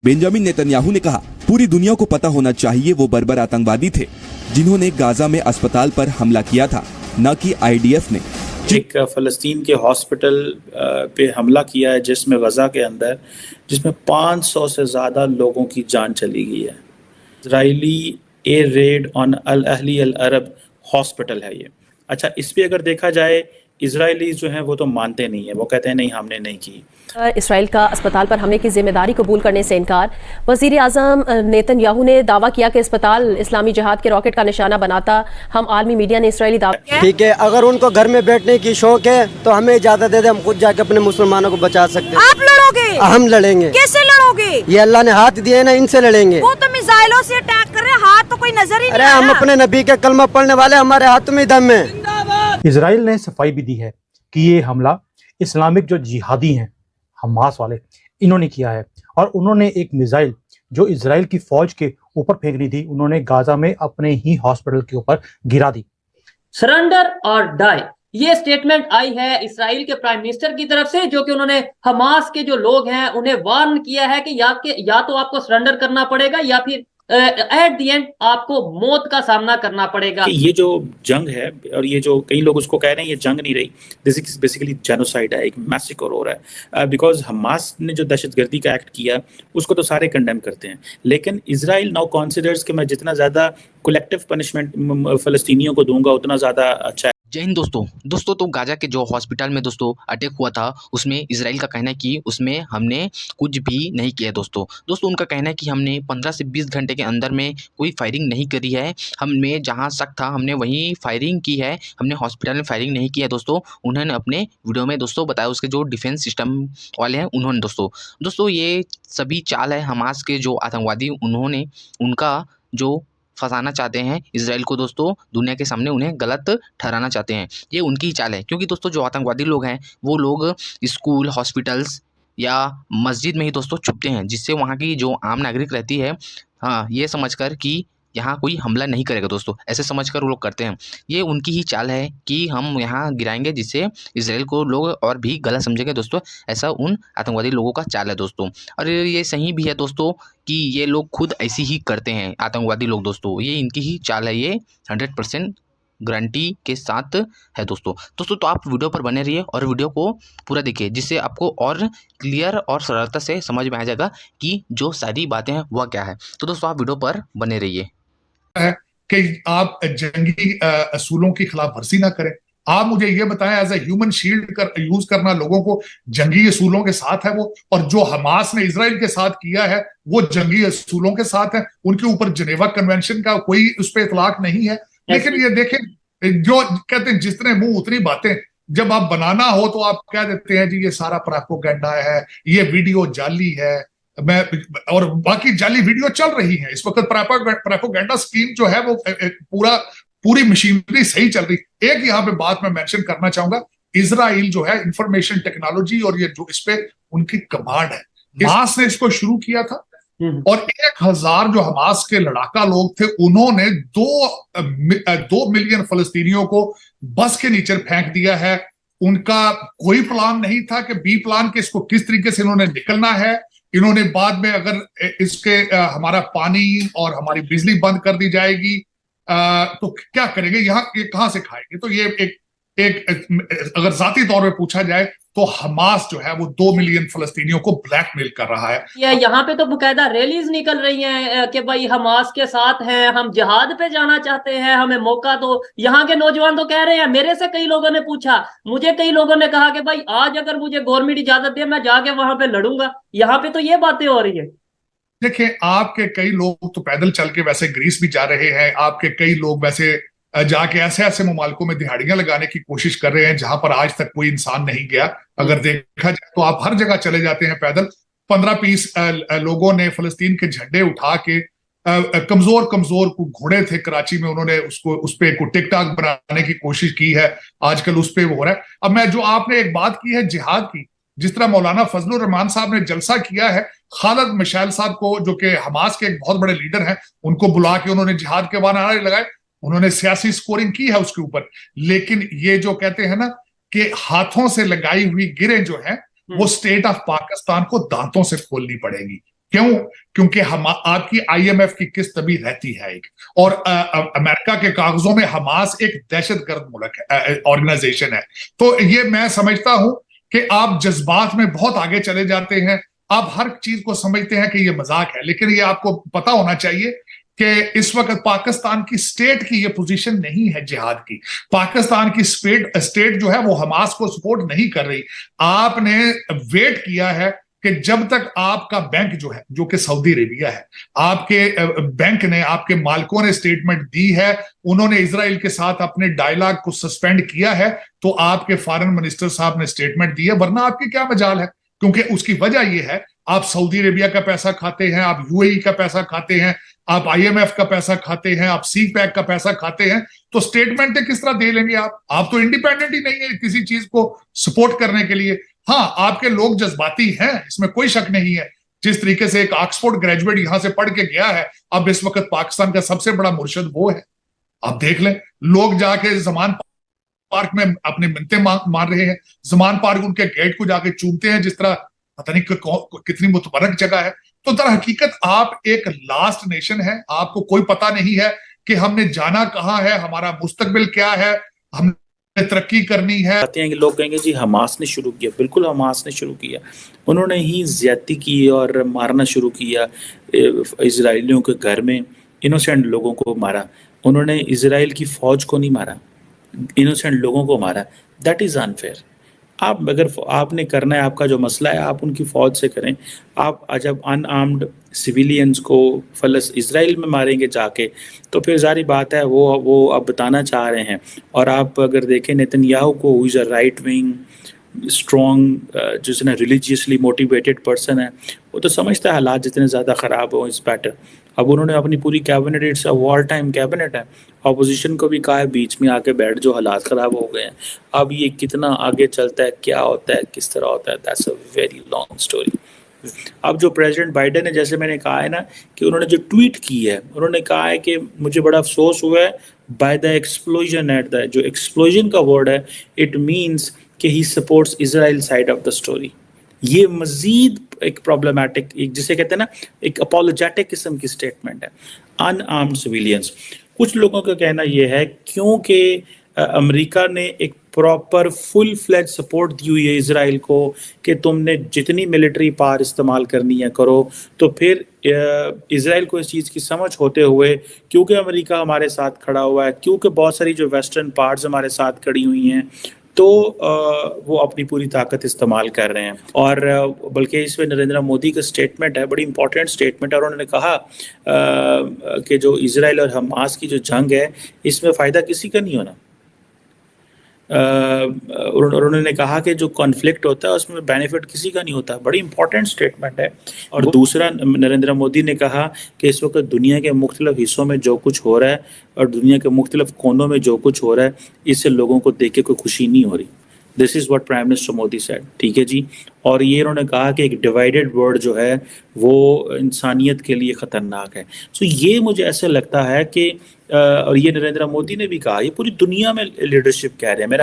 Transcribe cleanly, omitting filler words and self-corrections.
Benjamin Netanyahu ने कहा, पूरी दुनिया को पता होना चाहिए वो बर्बर आतंकवादी थे जिन्होंने गाजा में अस्पताल पर हमला किया था, न कि आईडीएफ ने। एक फ़लस्तीन के हॉस्पिटल पे हमला किया है जिसमें गज़ा के अंदर, जिसमें 500 से ज़्यादा लोगों की जान चली गई है। Israeli air raid on Al Ahli Al Arab hospital है ये। अच्छा, इस पे अगर देखा जाए, इजरायली जो हैं वो तो मानते नहीं है, वो कहते हैं नहीं हमने नहीं की। इसराइल का अस्पताल पर हमले की जिम्मेदारी कबूल करने से इनकार। वजीर आजम नेतन्याहू ने दावा किया कि अस्पताल इस्लामी जिहाद के रॉकेट का निशाना बनाता। हम आलमी मीडिया ने इसराइली दावा। ठीक है, अगर उनको घर में बैठने की शौक है तो हमें इजाजत दे दे, हम खुद जाके अपने मुसलमानों को बचा सकते हैं। आप लड़ोगे? हम लड़ेंगे। कैसे लड़ोगे? ये अल्लाह ने हाथ दिए ना, इनसे लड़ेंगे। वो तो मिसाइलों से अटैक कर रहे हैं, हाथ तो कोई नजर ही नहीं। अरे हम अपने नबी के कलमा पढ़ने वाले, हमारे हाथ में दम है। इजराइल ने सफाई भी दी है कि ये हमला इस्लामिक जो जिहादी हैं, हमास वाले, इन्होंने किया है। और उन्होंने एक मिसाइल जो इजराइल की फौज के ऊपर फेंकनी थी, उन्होंने गाजा में अपने ही हॉस्पिटल के ऊपर गिरा दी। सरेंडर और डाई, ये स्टेटमेंट आई है इजराइल के प्राइम मिनिस्टर की तरफ से, जो कि उन्होंने हमास के जो लोग हैं उन्हें वार्न किया है कि या तो आपको सरेंडर करना पड़ेगा या फिर एट द एंड आपको मौत का सामना करना पड़ेगा। ये जो जंग है, और ये जो कई लोग उसको कह रहे हैं ये जंग नहीं रही, दिस इज बेसिकली जेनोसाइड है, एक मैसेकर हो रहा है। बिकॉज हमास ने जो दहशतगर्दी का एक्ट किया उसको तो सारे कंडेम करते हैं, लेकिन इजराइल नाउ कॉन्सिडर्स कि मैं जितना ज़्यादा कलेक्टिव पनिशमेंट फ़लस्तीनियों को दूंगा उतना ज़्यादा अच्छा है। जय हिंद दोस्तों तो गाजा के जो हॉस्पिटल में दोस्तों अटैक हुआ था, उसमें इजराइल का कहना है कि उसमें हमने कुछ भी नहीं किया दोस्तों उनका कहना है कि हमने 15 से 20 घंटे के अंदर में कोई फायरिंग नहीं करी है। हमने जहां शक था हमने वहीं फायरिंग की है, हमने हॉस्पिटल में फायरिंग नहीं किया दोस्तों। उन्होंने अपने वीडियो में दोस्तों बताया, उसके जो डिफेंस सिस्टम वाले हैं उन्होंने दोस्तों ये सभी चाल है हमास के जो आतंकवादी, उन्होंने उनका जो फंसाना चाहते हैं इसराइल को दोस्तों, दुनिया के सामने उन्हें गलत ठहराना चाहते हैं। ये उनकी ही चाल है, क्योंकि दोस्तों जो आतंकवादी लोग हैं वो लोग स्कूल, हॉस्पिटल्स या मस्जिद में ही दोस्तों छुपते हैं, जिससे वहाँ की जो आम नागरिक रहती है, हाँ, ये समझकर कि यहाँ कोई हमला नहीं करेगा दोस्तों, ऐसे समझकर वो लोग करते हैं। ये उनकी ही चाल है कि हम यहाँ गिराएंगे जिससे इसराइल को लोग और भी गलत समझेंगे दोस्तों। ऐसा उन आतंकवादी लोगों का चाल है दोस्तों, और ये सही भी है दोस्तों कि ये लोग खुद ऐसे ही करते हैं आतंकवादी लोग दोस्तों। ये इनकी ही चाल है, ये 100% गारंटी के साथ है दोस्तों। तो आप वीडियो पर बने रहिए और वीडियो को पूरा देखिए, जिससे आपको और क्लियर और सरलता से समझ में आ जाएगा कि जो सारी बातें हैं वह क्या है। तो दोस्तों आप वीडियो पर बने रहिए। है कि आप जंगी असूलों की खिलाफ वर्जी ना करें। आप मुझे ये बताएं, as a human shield use करना लोगों को जंगी असूलों के साथ है वो, और जो हमास ने इजराइल के साथ किया है वो जंगी असूलों के साथ है। उनके ऊपर जिनेवा कन्वेंशन का कोई उस पर इतलाक नहीं है। लेकिन ये देखें, जो कहते हैं जितने मुंह उतनी बातें, जब आप बनाना हो तो आप कह देते हैं जी ये सारा प्रोपेगेंडा है, ये वीडियो जाली है, और बाकी जाली वीडियो चल रही है इस वक्त। प्रोपेगेंडा स्कीम जो है वो पूरी मशीनरी सही चल रही। एक यहाँ पे बात मैं मेंशन करना चाहूंगा, इजराइल जो है इंफॉर्मेशन टेक्नोलॉजी और ये जो इस पे उनकी कमांड है, हमास ने इसको शुरू किया था, और 1000 जो हमास के लड़ाका लोग थे उन्होंने 2 मिलियन फलस्तीनियों को बस के नीचे फेंक दिया है। उनका कोई प्लान नहीं था कि बी प्लान के इसको किस तरीके से इन्होंने निकलना है। इन्होंने बाद में अगर इसके हमारा पानी और हमारी बिजली बंद कर दी जाएगी तो क्या करेंगे, यहाँ ये कहां से खाएंगे। तो ये एक अगर जाती तौर पे पूछा जाए तो हमास जो है वो 2 मिलियन फलस्तीनियों को ब्लैकमेल कर रहा है। यहाँ पे तो बकायदा रैलीज निकल रही हैं कि भाई हमास के साथ हैं, हम जिहाद पे जाना चाहते हैं, हमें मौका दो। यहाँ के नौजवान तो कह रहे हैं, मेरे से कई लोगों ने पूछा, मुझे कई लोगों ने कहा कि भाई आज अगर मुझे गवर्नमेंट इजाजत दे मैं जाके वहां पे लड़ूंगा। यहाँ पे तो ये बातें हो रही है। देखिए, आपके कई लोग तो पैदल चल के वैसे ग्रीस भी जा रहे हैं, आपके कई लोग वैसे जाके ऐसे ममालिकों में दिहाड़ियां लगाने की कोशिश कर रहे हैं जहां पर आज तक कोई इंसान नहीं गया। अगर देखा जाए तो आप हर जगह चले जाते हैं पैदल। 15-20 लोगों ने फलस्तीन के झंडे उठा के, कमजोर घोड़े थे कराची में, उन्होंने उस पे टिकटॉक बनाने की कोशिश की है। आजकल उस पे वो हो रहा है। अब मैं जो आपने एक बात की है जिहाद की, जिस तरह मौलाना फजलुर रहमान साहब ने जलसा किया है, खालिद मशाइल साहब को जो कि हमास के एक बहुत बड़े लीडर हैं, उनको बुला के उन्होंने जिहाद के नारे लगाए, उन्होंने सियासी स्कोरिंग की है उसके ऊपर। लेकिन ये जो कहते हैं ना कि हाथों से लगाई हुई गिरें जो है वो स्टेट ऑफ पाकिस्तान को दांतों से खोलनी पड़ेगी। क्यों? क्योंकि हम आपकी IMF की किस्त भी रहती है एक, और अमेरिका के कागजों में हमास एक दहशतगर्द मुल्क है, ऑर्गेनाइजेशन है। तो ये मैं समझता हूं कि आप जज्बात में बहुत आगे चले जाते हैं, आप हर चीज को समझते हैं कि ये मजाक है, लेकिन ये आपको पता होना चाहिए कि इस वक्त पाकिस्तान की स्टेट की ये पोजीशन नहीं है जिहाद की। पाकिस्तान की स्टेट जो है वो हमास को सपोर्ट नहीं कर रही। आपने वेट किया है कि जब तक आपका बैंक जो है, जो कि सऊदी अरेबिया है, आपके बैंक ने, आपके मालिकों ने स्टेटमेंट दी है, उन्होंने इजराइल के साथ अपने डायलॉग को सस्पेंड किया है, तो आपके फॉरेन मिनिस्टर साहब ने स्टेटमेंट दी है, वरना आपकी क्या मजाल है? क्योंकि उसकी वजह यह है, आप सऊदी अरेबिया का पैसा खाते हैं, आप UAE का पैसा खाते हैं, आप IMF का पैसा खाते हैं, आप CPAC का पैसा खाते हैं, तो स्टेटमेंट किस तरह दे लेंगे आप तो इंडिपेंडेंट ही नहीं है किसी चीज को सपोर्ट करने के लिए। हाँ, आपके लोग जज्बाती हैं, इसमें कोई शक नहीं है। जिस तरीके से एक ऑक्सफोर्ड ग्रेजुएट यहां से पढ़ के गया है, अब इस वक्त पाकिस्तान का सबसे बड़ा मुर्शद वो है। आप देख लें, लोग जाके ज़मान पार्क में अपने मिन्नतें मार रहे हैं, ज़मान पार्क उनके गेट को जाके चूमते हैं, जिस तरह पता नहीं कितनी मुतबरक जगह है। तो दर हकीकत आप एक लास्ट नेशन है, आपको कोई पता नहीं है कि हमने जाना कहाँ है, हमारा मुस्तकबिल क्या है, हमने तरक्की करनी है। आते हैं कि लोग कहेंगे जी हमास ने शुरू किया। बिल्कुल हमास ने शुरू किया, उन्होंने ही ज्यादती की और मारना शुरू किया। इजरायलियों के घर में इनोसेंट लोगों को मारा, उन्होंने इजराइल की फौज को नहीं मारा, इनोसेंट लोगों को मारा। That is unfair. आप अगर आपने करना है, आपका जो मसला है आप उनकी फौज से करें। आप जब अनआर्म्ड सिविलियंस को इजराइल में मारेंगे जाके, तो फिर जारी बात है वो अब बताना चाह रहे हैं। और आप अगर देखें नेतन्याहू को, who is a right wing strong, जिसने रिलीजियसली मोटिवेटेड पर्सन है, वो तो समझता है हालात जितने ज़्यादा ख़राब हो इस बेटर। अब उन्होंने अपनी पूरी cabinet, it's a war time cabinet है, ऑपोजिशन को भी कहा है बीच में आके बैठ, जो हालात ख़राब हो गए हैं। अब ये कितना आगे चलता है, क्या होता है, किस तरह होता है, that's a very long story. अब जो प्रेसिडेंट बाइडेन है, जैसे मैंने कहा है ना कि उन्होंने जो ट्वीट की है, उन्होंने कहा है कि मुझे बड़ा अफसोस हुआ है by the explosion at the, जो एक्सप्लोजन का वर्ड है, इट मीन्स कि he supports Israel side of the story. ये मजीद एक प्रॉब्लमैटिक, एक जिसे कहते हैं ना, एक अपोलोजेटिक किस्म की स्टेटमेंट है। अनआर्म्ड सिविलियंस, कुछ लोगों का कहना यह है क्योंकि अमेरिका ने एक प्रॉपर फुल फ्लेज सपोर्ट दी हुई है इजराइल को कि तुमने जितनी मिलिट्री पावर इस्तेमाल करनी है करो, तो फिर इजराइल को इस चीज़ की समझ होते हुए, क्योंकि अमेरिका हमारे साथ खड़ा हुआ है, क्योंकि बहुत सारी जो वेस्टर्न पार्ट्स हमारे साथ खड़ी हुई हैं, तो वो अपनी पूरी ताकत इस्तेमाल कर रहे हैं। और बल्कि इसमें नरेंद्र मोदी का स्टेटमेंट है, बड़ी इंपॉर्टेंट स्टेटमेंट है, और उन्होंने कहा कि जो इजराइल और हमास की जो जंग है, इसमें फ़ायदा किसी का नहीं होना। उन्होंने कहा कि जो कॉन्फ्लिक्ट होता है उसमें बेनिफिट किसी का नहीं होता। बड़ी इंपॉर्टेंट स्टेटमेंट है। और दूसरा, नरेंद्र मोदी ने कहा कि इस वक्त दुनिया के मुख्तलिफ हिस्सों में जो कुछ हो रहा है और दुनिया के मुख्तलिफ कोनों में जो कुछ हो रहा है, इससे लोगों को देख के कोई खुशी नहीं हो रही। This is what prime minister Modi said. ठीक है जी। और ये उन्होंने कहा कि एक डिवाइडेड वर्ल्ड जो है वो इंसानियत के लिए ख़तरनाक है। सो ये मुझे ऐसा लगता है कि और ये नरेंद्र मोदी ने भी कहा, ये पूरी दुनिया में लीडरशिप कह रहे हैं। मेरा